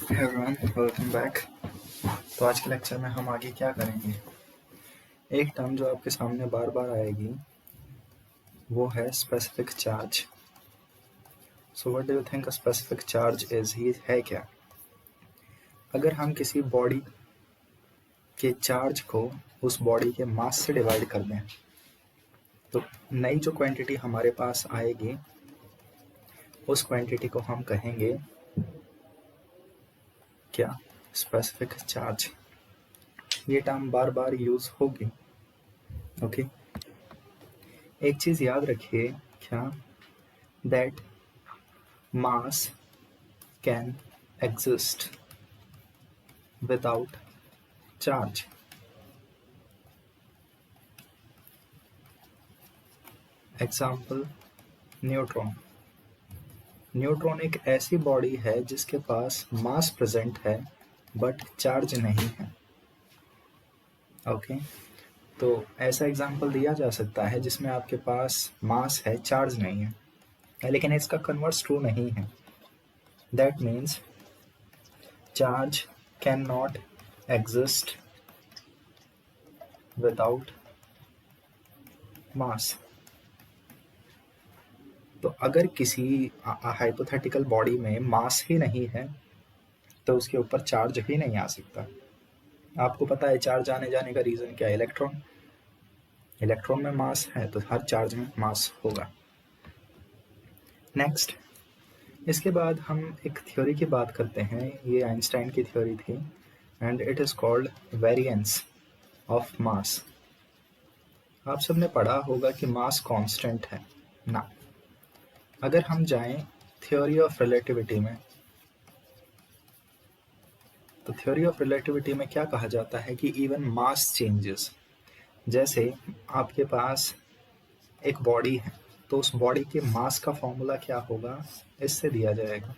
Everyone welcome back. तो आज के लेक्चर में हम आगे क्या करेंगे, एक टर्म जो आपके सामने बार बार आएगी वो है specific charge. So what do you think specific charge is, ही है क्या? अगर हम किसी बॉडी के चार्ज को उस बॉडी के मास से डिवाइड कर दें तो नई जो क्वांटिटी हमारे पास आएगी उस क्वांटिटी को हम कहेंगे क्या? Specific charge. ये टर्म बार बार यूज होगी। ओके एक चीज याद रखिए, क्या? That mass can exist without charge. Example neutron. Neutron एक ऐसी बॉडी है जिसके पास मास प्रेजेंट है बट चार्ज नहीं है। ओके तो ऐसा एग्जाम्पल दिया जा सकता है जिसमें आपके पास मास है, चार्ज नहीं है, लेकिन इसका कन्वर्स ट्रू नहीं है। That means charge can not exist without mass. तो अगर किसी हाइपोथेटिकल बॉडी में मास ही नहीं है तो उसके ऊपर चार्ज ही नहीं आ सकता। आपको पता है चार्ज आने जाने का रीजन क्या है? इलेक्ट्रॉन। इलेक्ट्रॉन में मास है तो हर चार्ज में मास होगा। नेक्स्ट, इसके बाद हम एक थ्योरी की बात करते हैं। ये आइंस्टाइन की थ्योरी थी and it is called variance of mass. आप सबने पढ़ा होगा कि मास कांस्टेंट है ना। अगर हम जाएं थ्योरी ऑफ रिलेटिविटी में तो थ्योरी ऑफ रिलेटिविटी में क्या कहा जाता है कि इवन मास चेंजेस। जैसे आपके पास एक बॉडी है तो उस बॉडी के मास का फॉर्मूला क्या होगा, इससे दिया जाएगा।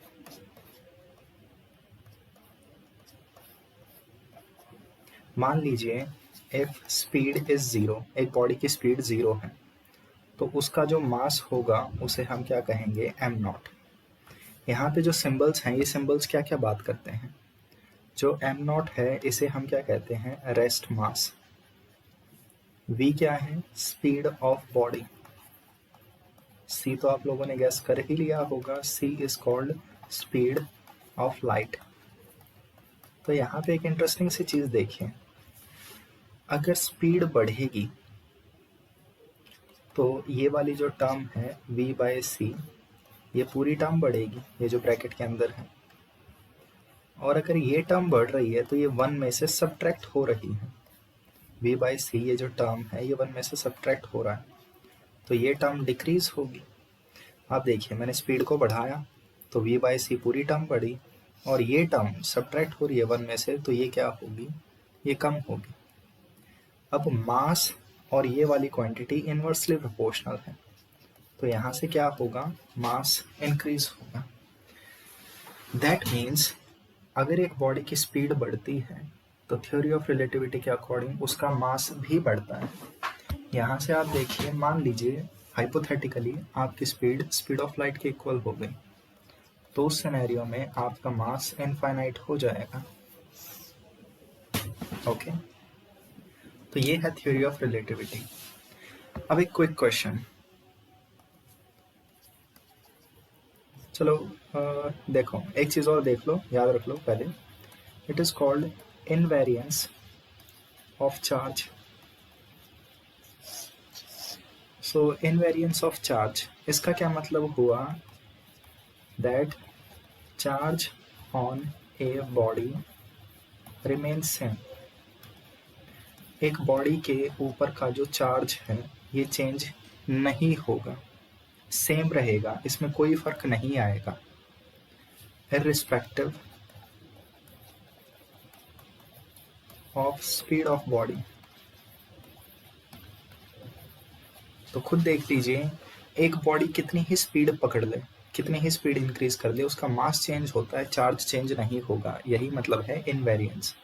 मान लीजिए इफ स्पीड इज 0, एक बॉडी की स्पीड 0 है तो उसका जो मास होगा उसे हम क्या कहेंगे? m0। यहाँ पे जो सिंबल्स हैं ये सिंबल्स क्या क्या बात करते हैं? जो m0 है इसे हम क्या कहते हैं? Rest mass. v क्या है? Speed of body. c तो आप लोगों ने गैस कर ही लिया होगा, c is called speed of light. तो यहाँ पे एक इंटरेस्टिंग सी चीज देखिए, अगर स्पीड बढ़ेगी तो ये वाली जो टर्म है v/c, ये पूरी टर्म बढ़ेगी, ये जो ब्रैकेट के अंदर है। और अगर ये टर्म बढ़ रही है तो ये 1 में से सब्ट्रैक्ट हो रही है। v/c ये जो टर्म है ये 1 में से सब्ट्रैक्ट हो रहा है तो ये टर्म डिक्रीज होगी। आप देखिए मैंने स्पीड को बढ़ाया तो v/c पूरी टर्म बढ़ी और ये टर्म सब्ट्रैक्ट हो रही है 1 में से तो ये क्या होगी? ये कम होगी। अब मास और ये वाली क्वांटिटी इनवर्सली प्रोपोर्शनल है तो यहाँ से क्या होगा? मास इंक्रीज होगा। दैट मीन्स अगर एक बॉडी की स्पीड बढ़ती है तो थ्योरी ऑफ रिलेटिविटी के अकॉर्डिंग उसका मास भी बढ़ता है। यहाँ से आप देखिए, मान लीजिए हाइपोथेटिकली आपकी स्पीड ऑफ लाइट के इक्वल हो गई तो उस सिनेरियो में आपका मास इनफाइनाइट हो जाएगा। ओके तो ये है थ्योरी ऑफ रिलेटिविटी। अब एक क्विक क्वेश्चन, चलो देखो एक चीज और देख लो, याद रख लो पहले। It is called invariance of charge. So invariance of charge, इसका क्या मतलब हुआ? That charge on a body remains same. एक बॉडी के ऊपर का जो चार्ज है ये चेंज नहीं होगा, सेम रहेगा, इसमें कोई फर्क नहीं आएगा, irrespective of speed of body. तो खुद देख लीजिए, एक बॉडी कितनी ही स्पीड पकड़ ले, कितनी ही स्पीड इंक्रीज कर ले, उसका मास चेंज होता है, चार्ज चेंज नहीं होगा। यही मतलब है इनवेरिएंस।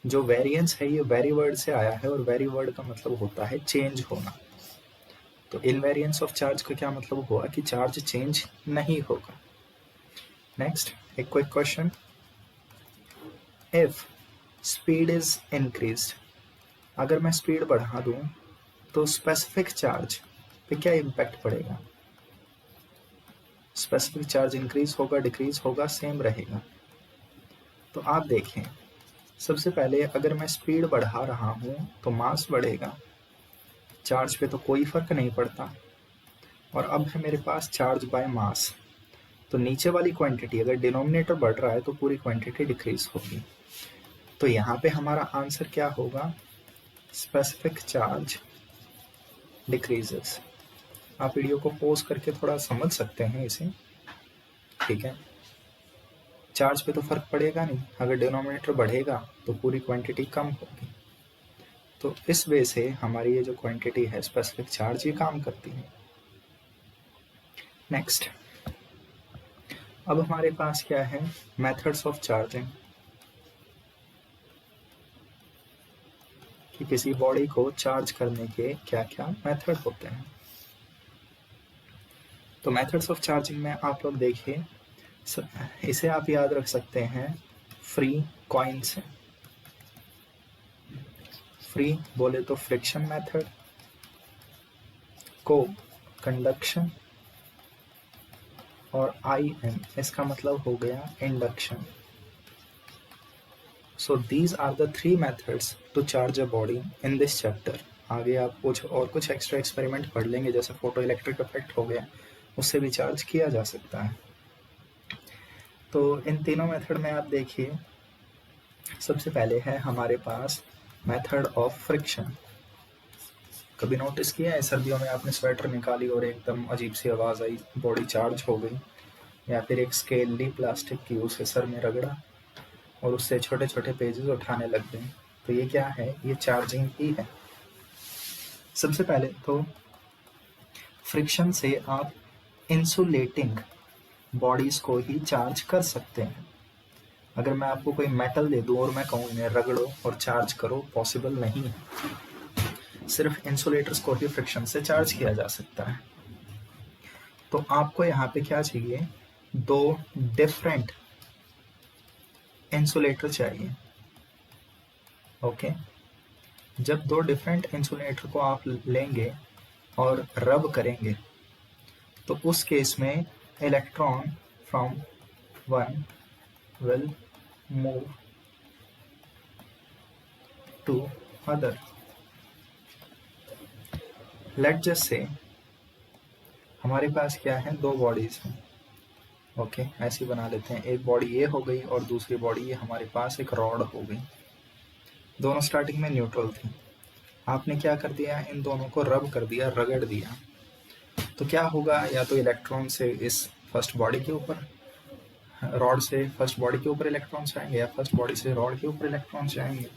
जो वेरिएंस है ये वेरी वर्ड से आया है और वेरी वर्ड का मतलब होता है चेंज होना। तो इनवेरिएंस ऑफ चार्ज का क्या मतलब हुआ कि चार्ज चेंज नहीं होगा। नेक्स्ट, एक quick question, if speed is increased, अगर मैं स्पीड बढ़ा दूं तो स्पेसिफिक चार्ज पे क्या इम्पैक्ट पड़ेगा? स्पेसिफिक चार्ज इंक्रीज होगा, डिक्रीज होगा, सेम रहेगा? तो आप देखें, सबसे पहले अगर मैं स्पीड बढ़ा रहा हूं तो मास बढ़ेगा, चार्ज पे तो कोई फर्क नहीं पड़ता। और अब है मेरे पास चार्ज बाय मास, तो नीचे वाली क्वांटिटी अगर डिनोमिनेटर बढ़ रहा है तो पूरी क्वांटिटी डिक्रीज होगी। तो यहाँ पे हमारा आंसर क्या होगा? Specific charge decreases. आप वीडियो को पॉज करके थोड़ा समझ सकते हैं इसे, ठीक है? चार्ज पे तो फर्क पड़ेगा नहीं, अगर डिनोमिनेटर बढ़ेगा तो पूरी क्वांटिटी कम होगी। तो इस वे से हमारी ये जो क्वांटिटी है स्पेसिफिक चार्ज, ये काम करती है। नेक्स्ट, अब हमारे पास क्या है? मेथड्स ऑफ चार्जिंग, कि किसी बॉडी को चार्ज करने के क्या क्या मेथड होते हैं। तो मेथड्स ऑफ चार्जिंग में आप लोग देखिए, इसे आप याद रख सकते हैं फ्री कॉइन से। फ्री बोले तो फ्रिक्शन मेथड, को कंडक्शन, और IN इसका मतलब हो गया induction. So these are the 3 methods to charge a body in this chapter. आगे आप कुछ एक्स्ट्रा एक्सपेरिमेंट पढ़ लेंगे, जैसे फोटो इलेक्ट्रिक इफेक्ट हो गया, उससे भी चार्ज किया जा सकता है। तो इन तीनों मेथड में आप देखिए, सबसे पहले है हमारे पास मेथड ऑफ फ्रिक्शन। कभी नोटिस किया है सर्दियों में आपने स्वेटर निकाली और एकदम अजीब सी आवाज़ आई, बॉडी चार्ज हो गई? या फिर एक स्केल ली प्लास्टिक की, उसे सर में रगड़ा और उससे छोटे छोटे पेजेस उठाने लग गए, तो ये क्या है? ये चार्जिंग ही है। सबसे पहले तो फ्रिक्शन से आप इंसुलेटिंग बॉडीज को ही चार्ज कर सकते हैं। अगर मैं आपको कोई मेटल दे दूं और मैं कहूँ इन्हें रगड़ो और चार्ज करो, पॉसिबल नहीं है। सिर्फ इंसुलेटर्स को ही फ्रिक्शन से चार्ज किया जा सकता है। तो आपको यहाँ पे क्या चाहिए? 2 डिफरेंट इंसुलेटर चाहिए। ओके, जब 2 डिफरेंट इंसुलेटर को आप लेंगे और रब करेंगे तो उस केस में electron from one will move to other. Let just say हमारे पास क्या है? 2 बॉडीज हैं। ओके, ऐसी बना लेते हैं, एक बॉडी ये हो गई और दूसरी बॉडी ये हमारे पास एक रॉड हो गई। दोनों स्टार्टिंग में न्यूट्रल थी, आपने क्या कर दिया? इन दोनों को रब कर दिया, रगड़ दिया। तो क्या होगा? या तो इलेक्ट्रॉन से इस फर्स्ट बॉडी के ऊपर, रॉड से फर्स्ट बॉडी के ऊपर इलेक्ट्रॉन्स आएंगे, या फर्स्ट बॉडी से रॉड के ऊपर इलेक्ट्रॉन्स आएंगे।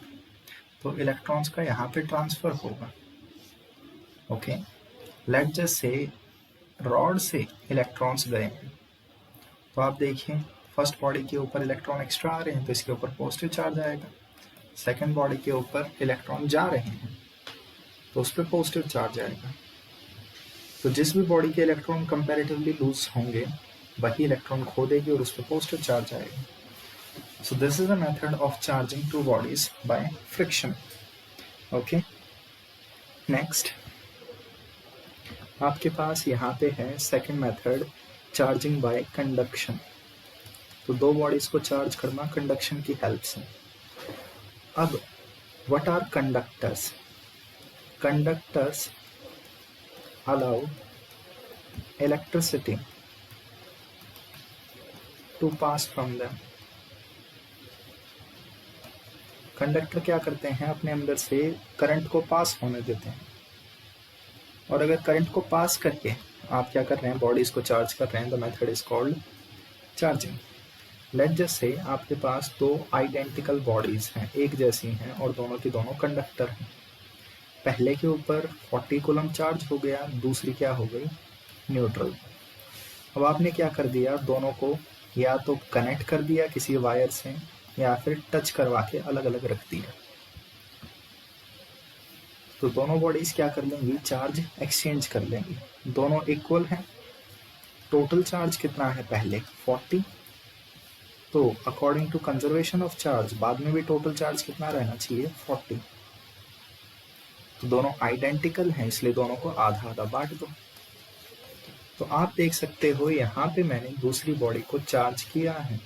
तो इलेक्ट्रॉन्स का यहाँ पे ट्रांसफर होगा। ओके, लेट जस्ट से रॉड से इलेक्ट्रॉन्स गए हैं, तो आप देखिए फर्स्ट बॉडी के ऊपर इलेक्ट्रॉन एक्स्ट्रा आ रहे हैं तो इसके ऊपर पॉजिटिव चार्ज आएगा। सेकंड बॉडी के ऊपर इलेक्ट्रॉन जा रहे हैं तो उस पर पॉजिटिव चार्ज आएगा। तो जिस भी बॉडी के इलेक्ट्रॉन कंपैरेटिवली लूज होंगे वही इलेक्ट्रॉन खो देगी और उस पर पॉजिटिव चार्ज आएगा। So this is a method of charging 2 bodies by friction. Okay, next आपके पास यहाँ पे है second method, charging by conduction. तो 2 बॉडीज को चार्ज करना कंडक्शन की हेल्प से। अब what are conductors? Conductors allow electricity to pass from them. Conductor क्या करते हैं? अपने अंदर से करंट को पास होने देते हैं, और अगर करंट को पास करके आप क्या कर रहे हैं? बॉडीज को चार्ज कर रहे हैं। The method is called charging. Late just से आपके पास 2 आइडेंटिकल बॉडीज हैं, एक जैसी हैं और दोनों की दोनों कंडक्टर हैं। पहले के ऊपर 40 कूलम चार्ज हो गया, दूसरी क्या हो गई? न्यूट्रल। अब आपने क्या कर दिया? दोनों को या तो कनेक्ट कर दिया किसी वायर से या फिर टच करवा के अलग अलग रख दिया। तो दोनों बॉडीज क्या कर लेंगी? चार्ज एक्सचेंज कर लेंगी। दोनों इक्वल हैं। टोटल चार्ज कितना है? पहले 40 तो according to conservation of charge बाद में भी टोटल चार्ज कितना रहना चाहिए, 40। तो दोनों आइडेंटिकल हैं, इसलिए दोनों को आधा आधा बांट दो। तो आप देख सकते हो यहाँ पे मैंने दूसरी बॉडी को चार्ज किया है,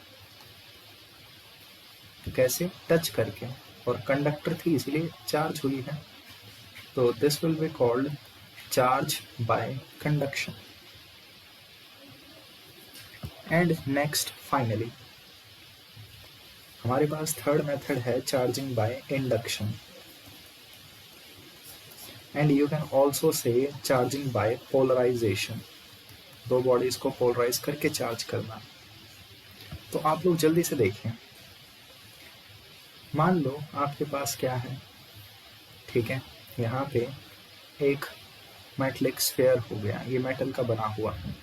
तो कैसे, टच करके, और कंडक्टर थी इसलिए चार्ज हुई है। तो this will be called charge by conduction. And next finally हमारे पास थर्ड मेथड है charging by induction, and you can also say charging by polarisation. दो बॉडीज को पोलराइज करके चार्ज करना। तो आप लोग जल्दी से देखें, मान लो आपके पास क्या है, ठीक है, यहाँ पे एक मेटलिक स्फेयर हो गया, ये मेटल का बना हुआ है,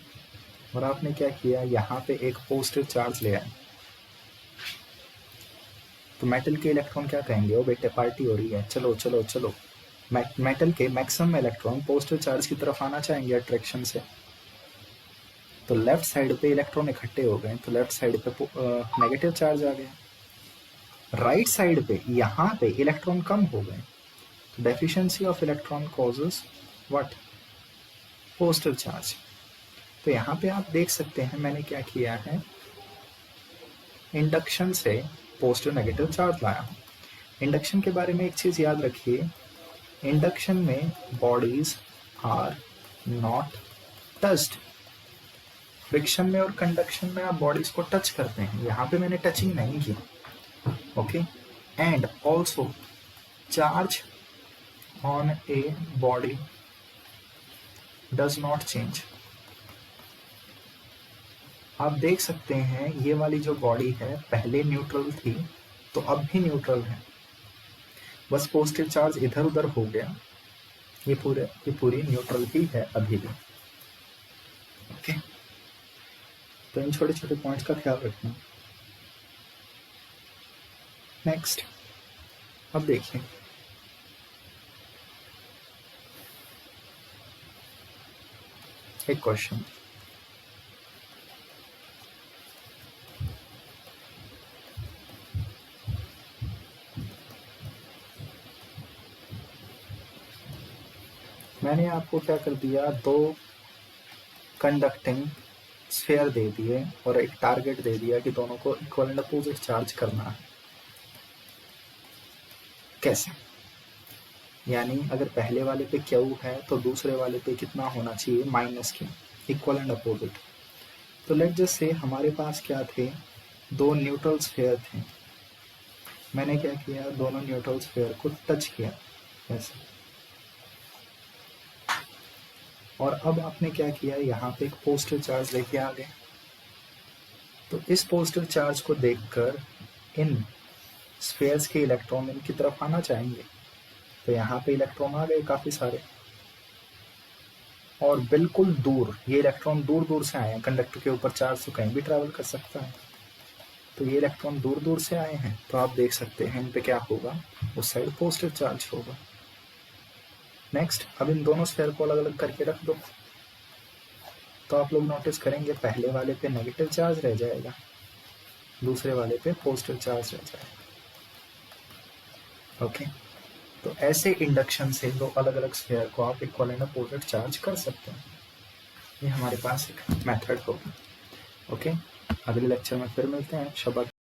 और आपने क्या किया, यहाँ पे एक पॉजिटिव चार्ज ले आए। तो मेटल के इलेक्ट्रॉन क्या कहेंगे, ओ बेटे पार्टी हो रही है, चलो चलो चलो। मेटल के मैक्सिमम इलेक्ट्रॉन पॉजिटिव चार्ज की तरफ आना चाहेंगे अट्रैक्शन से। तो लेफ्ट साइड पे इलेक्ट्रॉन इकट्ठे हो गए, तो लेफ्ट साइड पे नेगेटिव चार्ज आ गया। राइट साइड पे यहाँ पे इलेक्ट्रॉन कम हो गए, तो deficiency of electron causes what, positive charge. तो यहाँ पे आप देख सकते हैं मैंने क्या किया है, इंडक्शन से पॉजिटिव नेगेटिव चार्ज लाया हूँ। इंडक्शन के बारे में एक चीज याद रखिए, इंडक्शन में bodies are not touched. Friction में और कंडक्शन में आप बॉडीज को टच करते हैं, यहाँ पे मैंने टचिंग नहीं की, okay. And also charge on a body does not change. आप देख सकते हैं ये वाली जो बॉडी है पहले न्यूट्रल थी, तो अब भी न्यूट्रल है, बस पॉजिटिव चार्ज इधर उधर हो गया, ये पूरी न्यूट्रल ही है अभी भी, ओके। तो इन छोटे छोटे पॉइंट्स का ख्याल रखना। नेक्स्ट, अब देखिए, एक क्वेश्चन, मैंने आपको क्या कर दिया, दो कंडक्टिंग स्फीयर दे दिए और एक टारगेट दे दिया कि दोनों को इक्वल एंड अपोजिट चार्ज करना है। कैसे, यानी अगर पहले वाले पे Q है तो दूसरे वाले पे कितना होना चाहिए, -Q, इक्वल एंड अपोजिट। तो लेट जस्ट से हमारे पास क्या थे, दो न्यूट्रल स्फीयर थे, मैंने क्या किया, दोनों न्यूट्रल स्फीयर को टच किया ऐसे, और अब आपने क्या किया, यहाँ पे एक पॉजिटिव चार्ज लेके आ गए। तो इस पॉजिटिव चार्ज को देखकर इन स्फीयर्स के इलेक्ट्रॉन इनकी तरफ आना चाहेंगे, तो यहाँ पे इलेक्ट्रॉन आ गए काफी सारे, और बिल्कुल दूर, ये इलेक्ट्रॉन दूर दूर से आए हैं, कंडक्टर के ऊपर चार्ज तो कहीं भी ट्रैवल कर सकता है, तो ये इलेक्ट्रॉन दूर दूर से आए हैं, तो आप देख सकते हैं इन पे क्या होगा, उस साइड पॉजिटिव चार्ज होगा। नेक्स्ट, अब इन दोनों स्फीयर को अलग अलग करके रख दो, तो आप लोग नोटिस करेंगे पहले वाले पे नेगेटिव चार्ज रह जाएगा, दूसरे वाले पे पॉजिटिव चार्ज रह जाएगा, ओके। तो ऐसे इंडक्शन से दो अलग अलग स्फीयर को आप इक्वल एंड अपोजिट चार्ज कर सकते हैं। ये हमारे पास एक मेथड होगा, ओके। अगले लेक्चर में फिर मिलते हैं। शब्बा